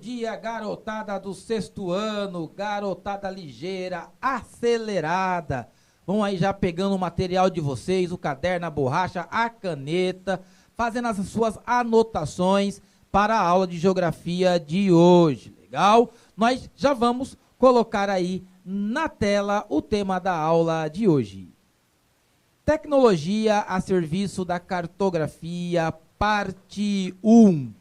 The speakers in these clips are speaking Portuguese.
dia, garotada do sexto ano, garotada ligeira, acelerada. Vão aí já pegando o material de vocês, o caderno, a borracha, a caneta, fazendo as suas anotações para a aula de geografia de hoje, legal? Nós já vamos colocar aí na tela o tema da aula de hoje. Tecnologia a serviço da cartografia, parte 1.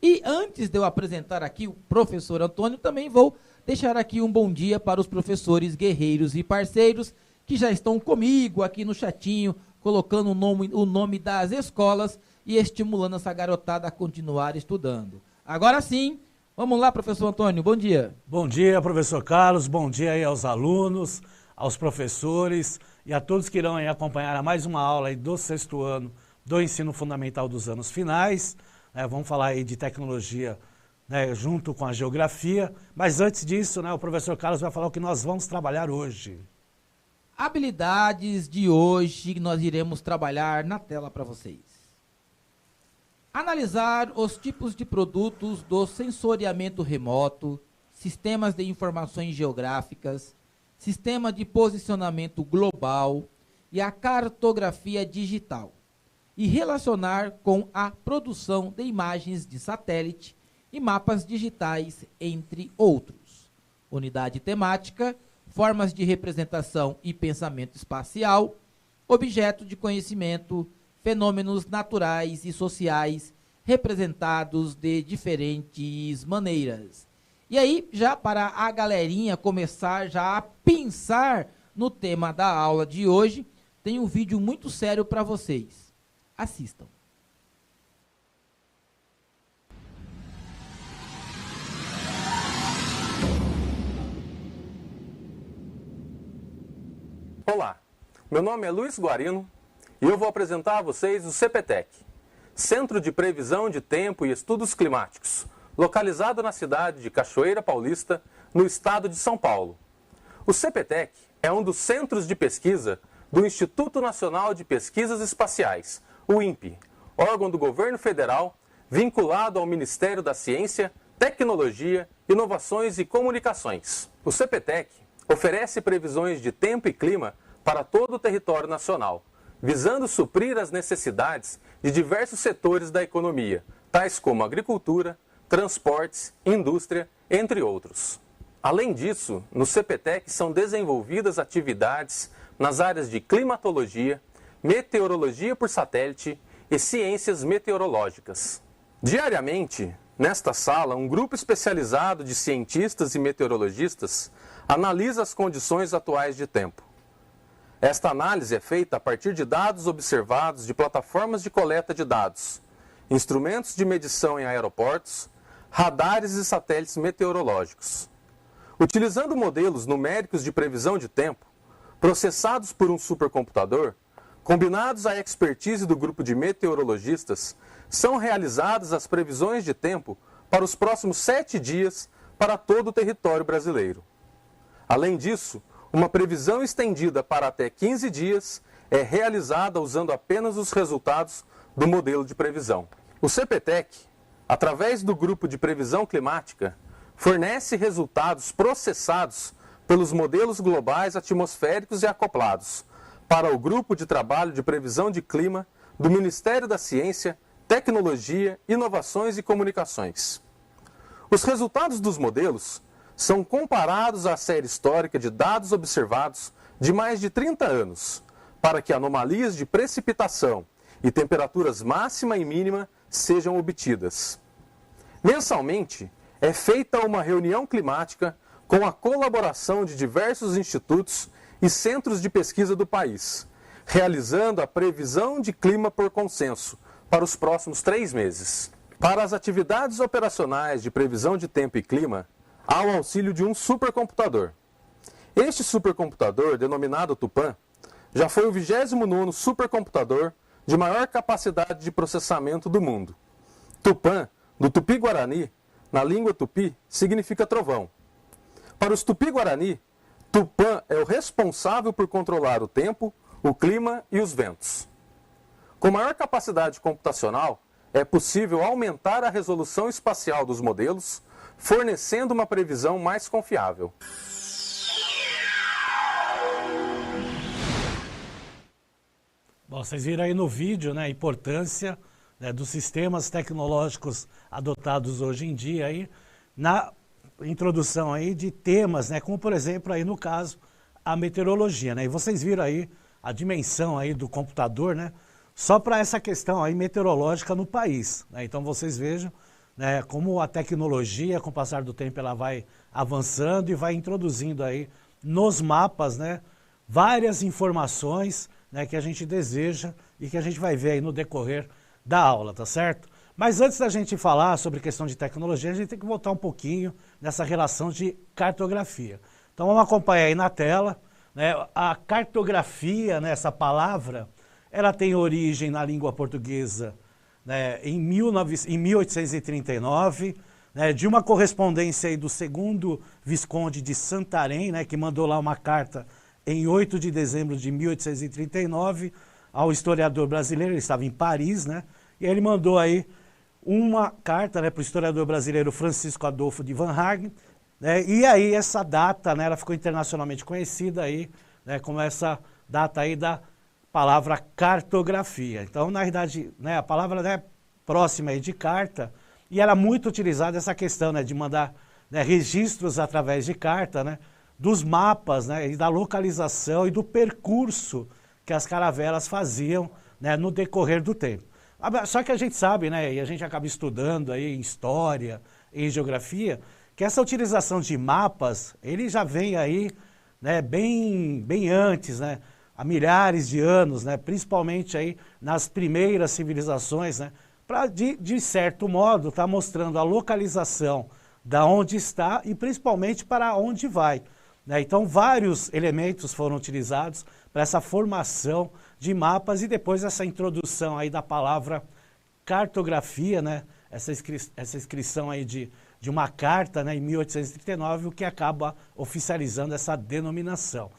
E antes de eu apresentar aqui o professor Antônio, também vou deixar aqui um bom dia para os professores guerreiros e parceiros que já estão comigo aqui no chatinho, colocando o nome das escolas e estimulando essa garotada a continuar estudando. Agora sim, vamos lá, professor Antônio, bom dia. Bom dia, professor Carlos, bom dia aí aos alunos, aos professores e a todos que irão aí acompanhar a mais uma aula aí do sexto ano do ensino fundamental dos anos finais. Vamos falar aí de tecnologia, né, junto com a geografia, mas antes disso, né, o professor Carlos vai falar o que nós vamos trabalhar hoje. Habilidades de hoje que nós iremos trabalhar na tela para vocês. Analisar os tipos de produtos do sensoriamento remoto, sistemas de informações geográficas, sistema de posicionamento global e a cartografia digital. E relacionar com a produção de imagens de satélite e mapas digitais, entre outros. Unidade temática, formas de representação e pensamento espacial, objeto de conhecimento, fenômenos naturais e sociais representados de diferentes maneiras. E aí, já para a galerinha começar já a pensar no tema da aula de hoje, tem um vídeo muito sério para vocês. Assistam. Olá, meu nome é Luiz Guarino e eu vou apresentar a vocês o CPTEC, Centro de Previsão de Tempo e Estudos Climáticos, localizado na cidade de Cachoeira Paulista, no estado de São Paulo. O CPTEC é um dos centros de pesquisa do Instituto Nacional de Pesquisas Espaciais, o INPE, órgão do governo federal vinculado ao Ministério da Ciência, Tecnologia, Inovações e Comunicações. O CPTEC oferece previsões de tempo e clima para todo o território nacional, visando suprir as necessidades de diversos setores da economia, tais como agricultura, transportes, indústria, entre outros. Além disso, no CPTEC são desenvolvidas atividades nas áreas de climatologia, meteorologia por satélite e ciências meteorológicas. Diariamente, nesta sala, um grupo especializado de cientistas e meteorologistas analisa as condições atuais de tempo. Esta análise é feita a partir de dados observados de plataformas de coleta de dados, instrumentos de medição em aeroportos, radares e satélites meteorológicos. Utilizando modelos numéricos de previsão de tempo, processados por um supercomputador, combinados à expertise do grupo de meteorologistas, são realizadas as previsões de tempo para os próximos 7 dias para todo o território brasileiro. Além disso, uma previsão estendida para até 15 dias é realizada usando apenas os resultados do modelo de previsão. O CPTEC, através do grupo de previsão climática, fornece resultados processados pelos modelos globais atmosféricos e acoplados para o Grupo de Trabalho de Previsão de Clima do Ministério da Ciência, Tecnologia, Inovações e Comunicações. Os resultados dos modelos são comparados à série histórica de dados observados de mais de 30 anos, para que anomalias de precipitação e temperaturas máxima e mínima sejam obtidas. Mensalmente, é feita uma reunião climática com a colaboração de diversos institutos e centros de pesquisa do país, realizando a previsão de clima por consenso para os próximos 3 meses. Para as atividades operacionais de previsão de tempo e clima, há o auxílio de um supercomputador. Este supercomputador, denominado Tupã, já foi o 29º supercomputador de maior capacidade de processamento do mundo. Tupã, do Tupi-Guarani, na língua tupi, significa trovão. Para os Tupi-Guarani, Tupã é o responsável por controlar o tempo, o clima e os ventos. Com maior capacidade computacional, é possível aumentar a resolução espacial dos modelos, fornecendo uma previsão mais confiável. Bom, vocês viram aí no vídeo, né, a importância, né, dos sistemas tecnológicos adotados hoje em dia aí, na introdução aí de temas, né, como por exemplo aí no caso a meteorologia, né? E vocês viram aí a dimensão aí do computador, né, só para essa questão aí meteorológica no país, né? Então vocês vejam, né, como a tecnologia, com o passar do tempo, ela vai avançando e vai introduzindo aí nos mapas, né, várias informações, né, que a gente deseja e que a gente vai ver aí no decorrer da aula, tá certo? Mas antes da gente falar sobre questão de tecnologia, a gente tem que voltar um pouquinho nessa relação de cartografia. Então vamos acompanhar aí na tela, né, a cartografia, né, essa palavra, ela tem origem na língua portuguesa, né, em 1839, né, de uma correspondência aí do segundo Visconde de Santarém, né, que mandou lá uma carta em 8 de dezembro de 1839 ao historiador brasileiro. Ele estava em Paris, né, e ele mandou aí uma carta, né, para o historiador brasileiro Francisco Adolfo de Van Hagen, né, e aí essa data, né, ela ficou internacionalmente conhecida aí, né, como essa data aí da palavra cartografia. Então, na verdade, né, a palavra é próxima aí de carta, e era muito utilizada essa questão, né, de mandar, né, registros através de carta, né, dos mapas, né, e da localização e do percurso que as caravelas faziam, né, no decorrer do tempo. Só que a gente sabe, né, e a gente acaba estudando aí em história, em geografia, que essa utilização de mapas, ele já vem aí, né, bem antes, né, há milhares de anos, né, principalmente aí nas primeiras civilizações, né, para de certo modo estar mostrando a localização da onde está e principalmente para onde vai, né? Então vários elementos foram utilizados para essa formação de mapas e depois essa introdução aí da palavra cartografia, né, essa inscrição aí de uma carta, né, em 1839, o que acaba oficializando essa denominação.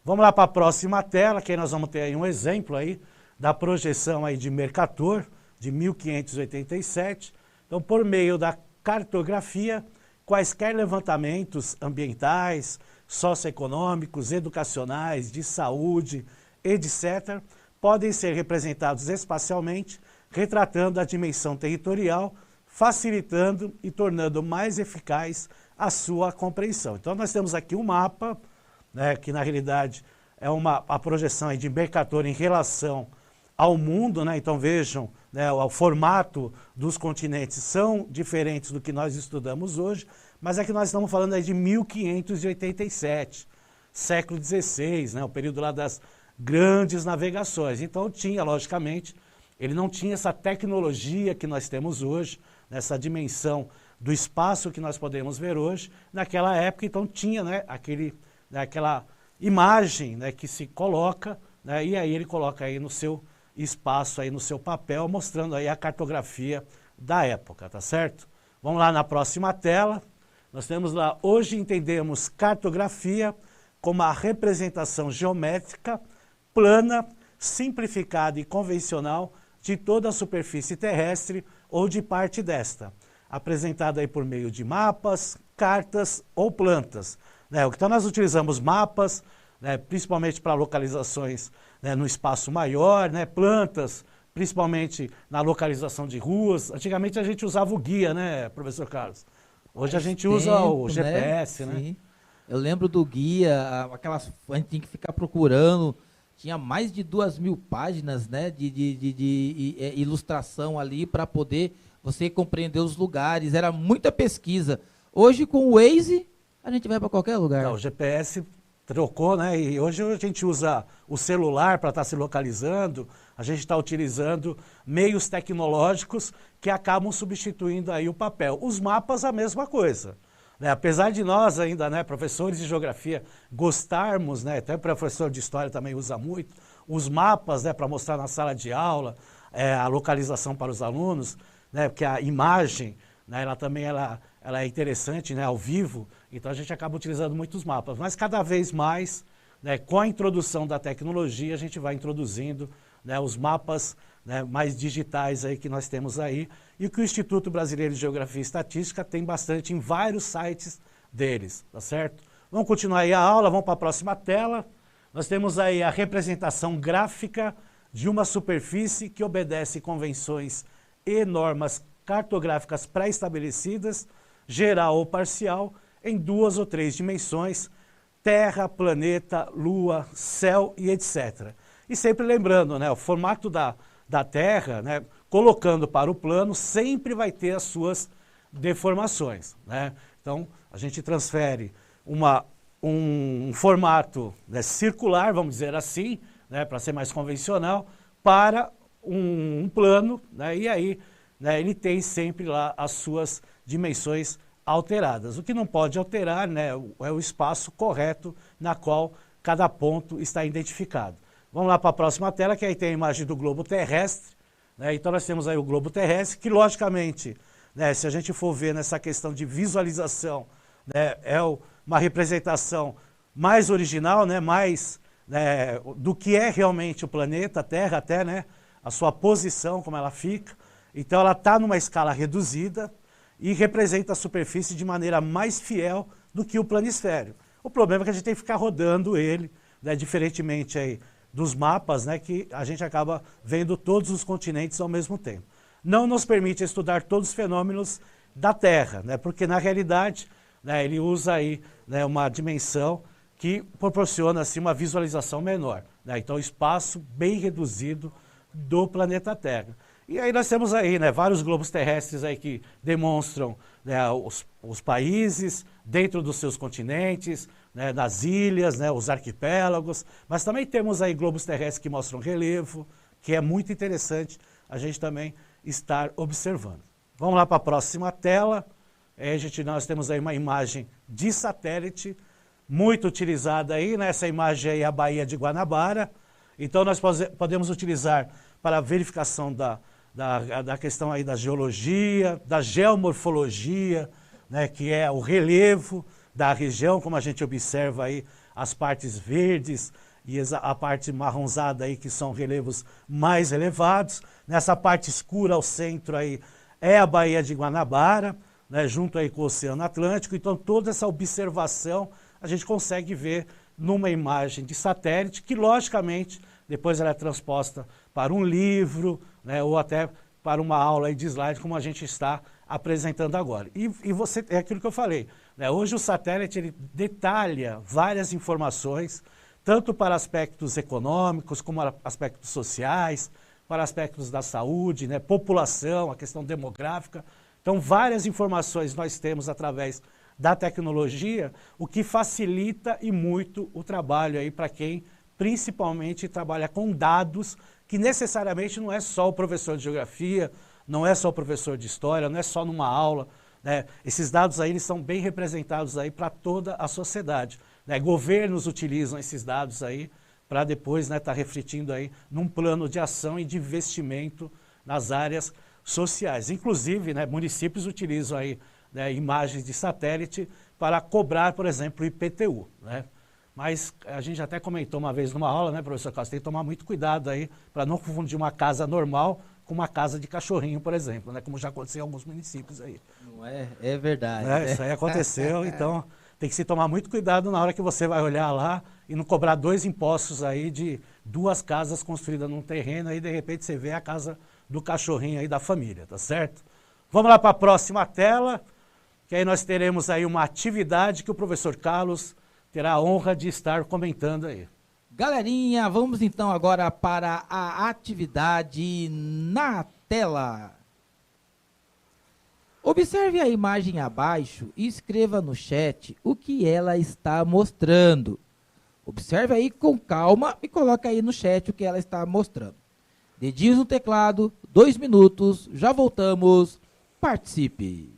Vamos lá para a próxima tela, que aí nós vamos ter aí um exemplo aí da projeção aí de Mercator, de 1587. Então, por meio da cartografia, quaisquer levantamentos ambientais, socioeconômicos, educacionais, de saúde, etc., podem ser representados espacialmente, retratando a dimensão territorial, facilitando e tornando mais eficaz a sua compreensão. Então, nós temos aqui um mapa, né, que na realidade é a projeção aí de Mercator em relação ao mundo, né? Então vejam, né, o formato dos continentes são diferentes do que nós estudamos hoje, mas é que nós estamos falando aí de 1587, século XVI, né, o período lá das grandes navegações. Então tinha, logicamente, ele não tinha essa tecnologia que nós temos hoje, nessa dimensão do espaço que nós podemos ver hoje. Naquela época, então tinha, né, aquela imagem, né, que se coloca, né, e aí ele coloca aí no seu espaço, aí no seu papel, mostrando aí a cartografia da época, tá certo? Vamos lá na próxima tela. Nós temos lá, hoje entendemos cartografia como a representação geométrica, plana, simplificada e convencional de toda a superfície terrestre ou de parte desta, apresentada aí por meio de mapas, cartas ou plantas. Então nós utilizamos mapas, né, principalmente para localizações, né, no espaço maior, né, plantas, principalmente na localização de ruas. Antigamente a gente usava o guia, né, professor Carlos? Hoje a gente usa o GPS, né? Sim. Eu lembro do guia, a gente tinha que ficar procurando, tinha mais de 2.000 páginas, né, de ilustração ali para poder você compreender os lugares, era muita pesquisa. Hoje com o Waze, a gente vai para qualquer lugar. Não, o GPS trocou, né? E hoje a gente usa o celular para estar se localizando, a gente está utilizando meios tecnológicos que acabam substituindo aí o papel. Os mapas, a mesma coisa. Né? Apesar de nós ainda, né, professores de geografia, gostarmos, né, até o professor de história também usa muito, os mapas, né, para mostrar na sala de aula, a localização para os alunos, né, porque a imagem, né, ela também ela é interessante, né, ao vivo, então a gente acaba utilizando muitos mapas. Mas cada vez mais, né, com a introdução da tecnologia, a gente vai introduzindo, né, os mapas, né, mais digitais aí que nós temos aí, e que o Instituto Brasileiro de Geografia e Estatística tem bastante em vários sites deles, tá certo? Vamos continuar aí a aula, vamos para a próxima tela. Nós temos aí a representação gráfica de uma superfície que obedece convenções e normas cartográficas pré-estabelecidas, geral ou parcial, em 2 ou 3 dimensões, Terra, planeta, Lua, céu e etc. E sempre lembrando, né, o formato da Terra, né, colocando para o plano, sempre vai ter as suas deformações, né? Então, a gente transfere um formato, né, circular, vamos dizer assim, né, para ser mais convencional, para um plano, né, e aí, né, ele tem sempre lá as suas dimensões alteradas. O que não pode alterar, né, é o espaço correto na qual cada ponto está identificado. Vamos lá para a próxima tela, que aí tem a imagem do globo terrestre, né? Então nós temos aí o globo terrestre, que logicamente, né, se a gente for ver nessa questão de visualização, né, é uma representação mais original, né, mais, né, do que é realmente o planeta, a Terra até, né, a sua posição, como ela fica. Então ela está numa escala reduzida e representa a superfície de maneira mais fiel do que o planisfério. O problema é que a gente tem que ficar rodando ele, né, diferentemente aí dos mapas, né, que a gente acaba vendo todos os continentes ao mesmo tempo. Não nos permite estudar todos os fenômenos da Terra, né, porque na realidade, né, ele usa aí, né, uma dimensão que proporciona assim, uma visualização menor, né, então espaço bem reduzido do planeta Terra. E aí nós temos aí, né, vários globos terrestres aí que demonstram, né, os países dentro dos seus continentes, né, das ilhas, né, os arquipélagos, mas também temos aí globos terrestres que mostram relevo, que é muito interessante a gente também estar observando. Vamos lá para a próxima tela. Nós temos aí uma imagem de satélite, muito utilizada aí, né, essa imagem aí é a Baía de Guanabara. Então nós podemos utilizar para a verificação da questão aí da geologia, da geomorfologia, né, que é o relevo da região, como a gente observa aí as partes verdes e a parte marronzada aí, que são relevos mais elevados. Nessa parte escura ao centro aí é a Baía de Guanabara, né, junto aí com o Oceano Atlântico. Então toda essa observação a gente consegue ver numa imagem de satélite, que logicamente depois ela é transposta para um livro, né, ou até para uma aula aí de slide, como a gente está apresentando agora. E você, é aquilo que eu falei, né, hoje o satélite ele detalha várias informações, tanto para aspectos econômicos, como aspectos sociais, para aspectos da saúde, né, população, a questão demográfica. Então, várias informações nós temos através da tecnologia, o que facilita e muito o trabalho aí para quem principalmente trabalha com dados, que necessariamente não é só o professor de geografia, não é só o professor de história, não é só numa aula, né? Esses dados aí eles são bem representados aí para toda a sociedade, né? Governos utilizam esses dados aí para depois, né, estar refletindo aí num plano de ação e de investimento nas áreas sociais. Inclusive, né, municípios utilizam aí, né, imagens de satélite para cobrar, por exemplo, o IPTU, né? Mas a gente até comentou uma vez numa aula, né, professor Carlos, tem que tomar muito cuidado aí para não confundir uma casa normal com uma casa de cachorrinho, por exemplo, né, como já aconteceu em alguns municípios aí. Não é? É verdade. Né? Isso aí aconteceu, então tem que se tomar muito cuidado na hora que você vai olhar lá e não cobrar 2 impostos aí de 2 casas construídas num terreno, aí de repente você vê a casa do cachorrinho aí da família, tá certo? Vamos lá para a próxima tela, que aí nós teremos aí uma atividade que o professor Carlos terá a honra de estar comentando aí. Galerinha, vamos então agora para a atividade na tela. Observe a imagem abaixo e escreva no chat o que ela está mostrando. Observe aí com calma e coloque aí no chat o que ela está mostrando. Dedinhos no teclado, 2 minutos, já voltamos. Participe!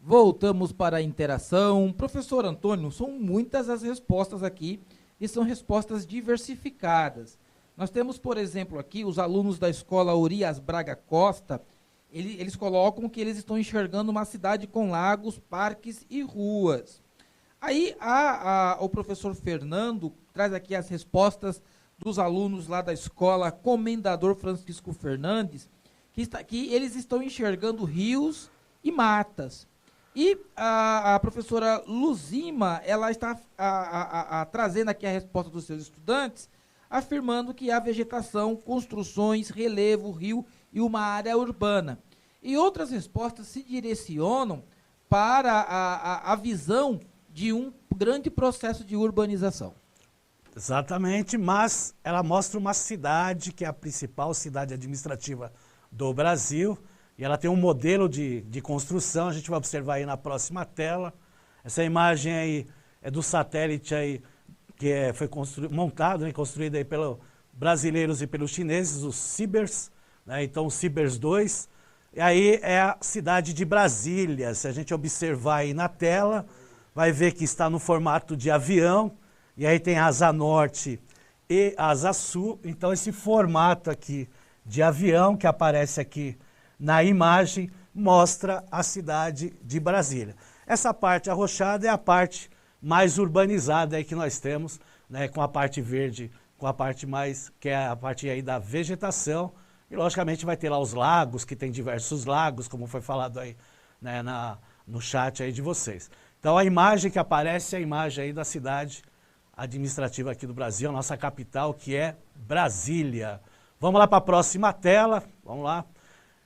Voltamos para a interação. Professor Antônio, são muitas as respostas aqui e são respostas diversificadas. Nós temos, por exemplo, aqui os alunos da escola Urias Braga Costa, eles colocam que eles estão enxergando uma cidade com lagos, parques e ruas. Aí o professor Fernando traz aqui as respostas dos alunos lá da escola Comendador Francisco Fernandes, que eles estão enxergando rios e matas. E a professora Luzima, ela está trazendo aqui a resposta dos seus estudantes, afirmando que há vegetação, construções, relevo, rio e uma área urbana. E outras respostas se direcionam para a visão de um grande processo de urbanização. Exatamente, mas ela mostra uma cidade que é a principal cidade administrativa do Brasil, e ela tem um modelo de construção, a gente vai observar aí na próxima tela. Essa imagem aí é do satélite aí, que foi montado, né, construído aí pelos brasileiros e pelos chineses, os Cibers, né, então o Cibers 2. E aí é a cidade de Brasília, se a gente observar aí na tela, vai ver que está no formato de avião, e aí tem asa norte e asa sul, então esse formato aqui de avião que aparece aqui na imagem mostra a cidade de Brasília. Essa parte arrochada é a parte mais urbanizada aí que nós temos, né, com a parte verde, com a parte mais, que é a parte aí da vegetação, e logicamente vai ter lá os lagos, que tem diversos lagos, como foi falado aí, né, no chat aí de vocês. Então a imagem que aparece é a imagem aí da cidade administrativa aqui do Brasil, a nossa capital, que é Brasília. Vamos lá para a próxima tela, vamos lá.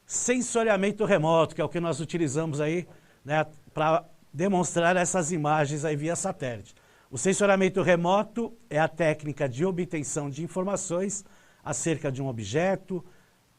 Sensoriamento remoto, que é o que nós utilizamos aí, né, para demonstrar essas imagens aí via satélite. O sensoriamento remoto é a técnica de obtenção de informações acerca de um objeto,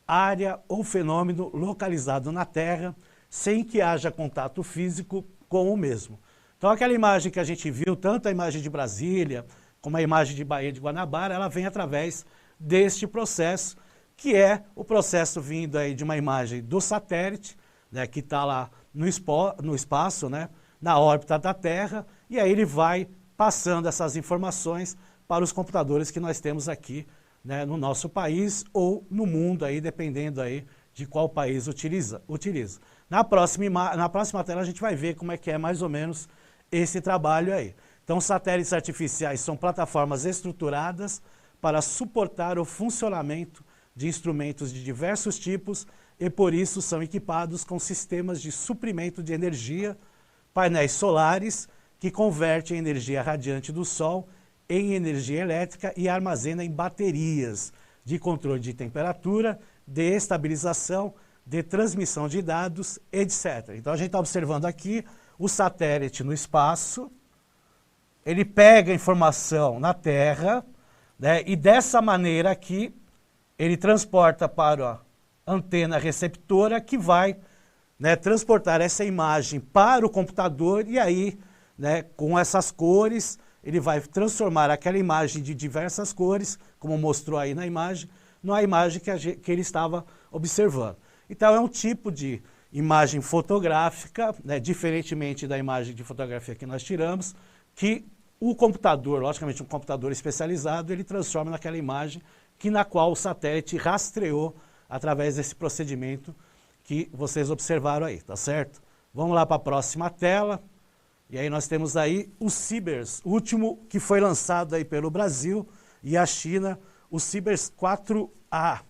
área ou fenômeno localizado na Terra, sem que haja contato físico com o mesmo. Então aquela imagem que a gente viu, tanto a imagem de Brasília, como a imagem de Baía de Guanabara, ela vem através deste processo, que é o processo vindo aí de uma imagem do satélite, né, que está lá no espaço, né, na órbita da Terra, e aí ele vai passando essas informações para os computadores que nós temos aqui, né, no nosso país ou no mundo, aí, dependendo aí de qual país utiliza. Na próxima tela a gente vai ver como é que é mais ou menos esse trabalho aí. Então, satélites artificiais são plataformas estruturadas para suportar o funcionamento de instrumentos de diversos tipos e, por isso, são equipados com sistemas de suprimento de energia, painéis solares, que convertem a energia radiante do Sol em energia elétrica e armazena em baterias de controle de temperatura, de estabilização, de transmissão de dados, etc. Então, a gente está observando aqui o satélite no espaço, ele pega a informação na Terra, né, e dessa maneira aqui, ele transporta para a antena receptora que vai, né, transportar essa imagem para o computador e aí, né, com essas cores, ele vai transformar aquela imagem de diversas cores, como mostrou aí na imagem, na imagem que ele estava observando. Então é um tipo de imagem fotográfica, né, diferentemente da imagem de fotografia que nós tiramos, que o computador, logicamente um computador especializado, ele transforma naquela imagem na qual o satélite rastreou através desse procedimento que vocês observaram aí, tá certo? Vamos lá para a próxima tela. E aí nós temos aí o Cibers, o último que foi lançado aí pelo Brasil e a China, o Cibers 4A.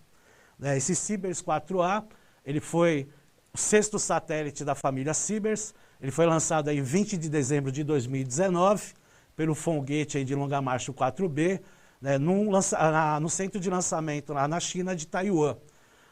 Né? Esse Cibers 4A, ele foi o 6º satélite da família Cibers, ele foi lançado aí em 20 de dezembro de 2019 pelo foguete aí de longa marcha 4B, né, no centro de lançamento lá na China de Taiwan.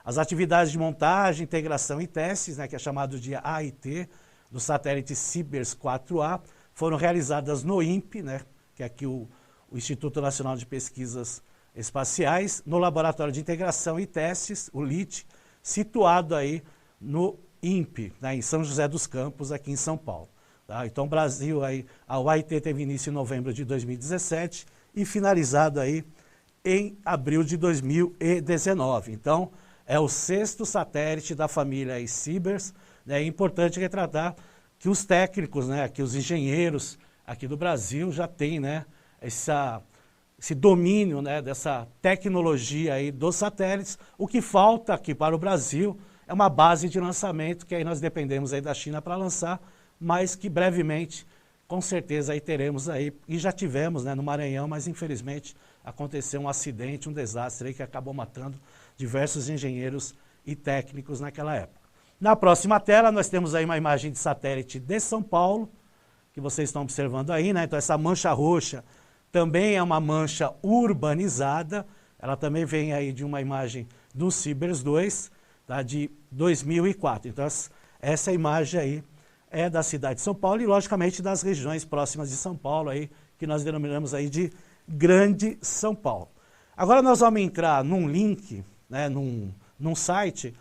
As atividades de montagem, integração e testes, né, que é chamado de AIT, do satélite Cibers 4A, foram realizadas no INPE, né, que é aqui o Instituto Nacional de Pesquisas Espaciais, no Laboratório de Integração e Testes, o LIT, situado aí no INPE, né, em São José dos Campos, aqui em São Paulo. Tá? Então, o Brasil, aí, a AIT teve início em novembro de 2017 e finalizado aí em abril de 2019. Então, é o 6º satélite da família Cibers, né? É importante retratar que os técnicos, né, que os engenheiros aqui do Brasil já têm, né, esse domínio, né, dessa tecnologia aí dos satélites. O que falta aqui para o Brasil é uma base de lançamento, que aí nós dependemos aí da China para lançar, mas que brevemente, com certeza, aí teremos aí, e já tivemos, né, no Maranhão, mas infelizmente aconteceu um acidente, um desastre aí que acabou matando diversos engenheiros e técnicos naquela época. Na próxima tela nós temos aí uma imagem de satélite de São Paulo, que vocês estão observando aí, né? Então essa mancha roxa também é uma mancha urbanizada, ela também vem aí de uma imagem do Cibers 2, tá? De 2004. Então essa imagem aí é da cidade de São Paulo e logicamente das regiões próximas de São Paulo aí, que nós denominamos aí de Grande São Paulo. Agora nós vamos entrar num link, né, num site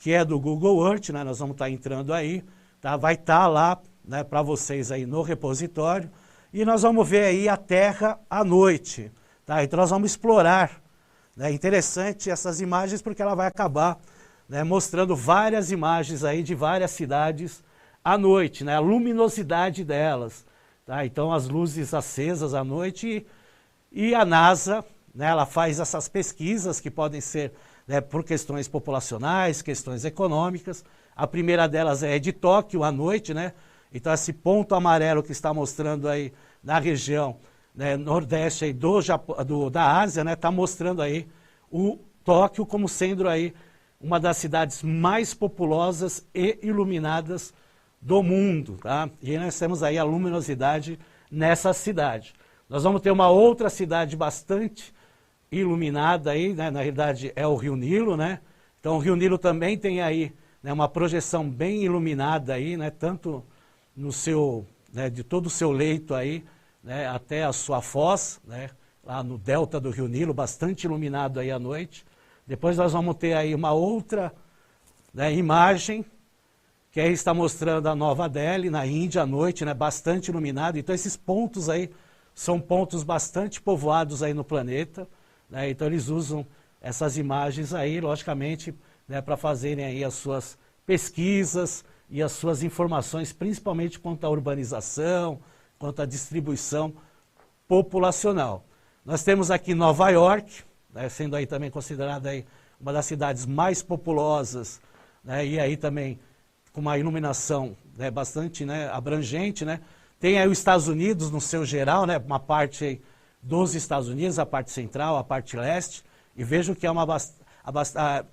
que é do Google Earth, né, nós vamos estar entrando aí, tá, vai estar lá, né, para vocês aí no repositório, e nós vamos ver aí a Terra à noite, tá? Então nós vamos explorar, né, interessante essas imagens porque ela vai acabar, né, mostrando várias imagens aí de várias cidades à noite, né, a luminosidade delas, tá? Então as luzes acesas à noite e a NASA, né, ela faz essas pesquisas que podem ser, né, por questões populacionais, questões econômicas. A primeira delas é de Tóquio à noite, né? Então esse ponto amarelo que está mostrando aí na região, né, nordeste aí da Ásia, né, está mostrando aí o Tóquio como sendo aí uma das cidades mais populosas e iluminadas do mundo, tá? E nós temos aí a luminosidade nessa cidade. Nós vamos ter uma outra cidade bastante iluminada aí, né? Na realidade é o Rio Nilo, né? Então o Rio Nilo também tem aí, né, uma projeção bem iluminada aí, né? Tanto no seu, né, de todo o seu leito aí, né, até a sua foz, né, lá no delta do Rio Nilo, bastante iluminado aí à noite. Depois nós vamos ter aí uma outra, né, imagem, que aí está mostrando a Nova Delhi, na Índia, à noite, né, bastante iluminado. Então esses pontos aí são pontos bastante povoados aí no planeta, né, então eles usam essas imagens aí, logicamente, né, para fazerem aí as suas pesquisas e as suas informações, principalmente quanto à urbanização, quanto à distribuição populacional. Nós temos aqui Nova York, né, sendo aí também considerada aí uma das cidades mais populosas, né, e aí também com uma iluminação, né, bastante, né, abrangente, né. Tem aí os Estados Unidos no seu geral, né, uma parte aí dos Estados Unidos, a parte central, a parte leste, e vejo que é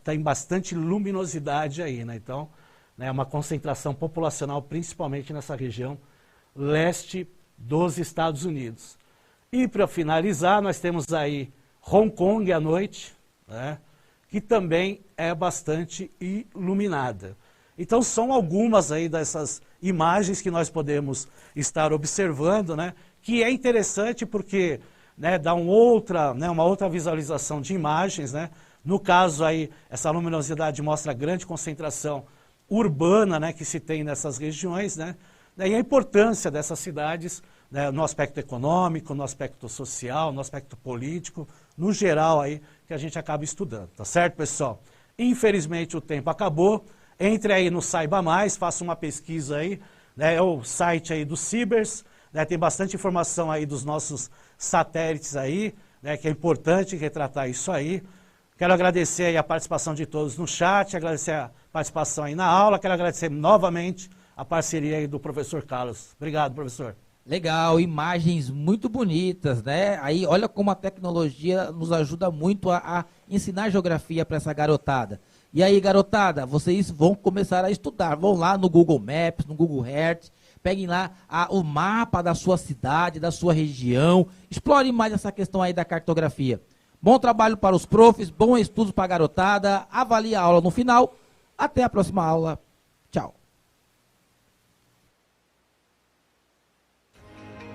tem bastante luminosidade aí, né, então, né, uma concentração populacional, principalmente nessa região leste dos Estados Unidos. E para finalizar, nós temos aí Hong Kong à noite, né, que também é bastante iluminada. Então são algumas aí dessas imagens que nós podemos estar observando, né, que é interessante porque, né, dá uma outra visualização de imagens, né. No caso aí, essa luminosidade mostra a grande concentração urbana, né, que se tem nessas regiões, né, e a importância dessas cidades, né, no aspecto econômico, no aspecto social, no aspecto político, no geral aí, que a gente acaba estudando, tá certo, pessoal? Infelizmente o tempo acabou, entre aí no Saiba Mais, faça uma pesquisa aí, né, é o site aí do Cibers, né, tem bastante informação aí dos nossos satélites aí, né, que é importante retratar isso aí. Quero agradecer aí a participação de todos no chat, agradecer a participação aí na aula, quero agradecer novamente a parceria aí do professor Carlos. Obrigado, professor. Legal, imagens muito bonitas, né? Aí olha como a tecnologia nos ajuda muito a ensinar geografia para essa garotada. E aí, garotada, vocês vão começar a estudar, vão lá no Google Maps, no Google Earth, peguem lá o mapa da sua cidade, da sua região, explorem mais essa questão aí da cartografia. Bom trabalho para os profs, bom estudo para a garotada, avalie a aula no final. Até a próxima aula.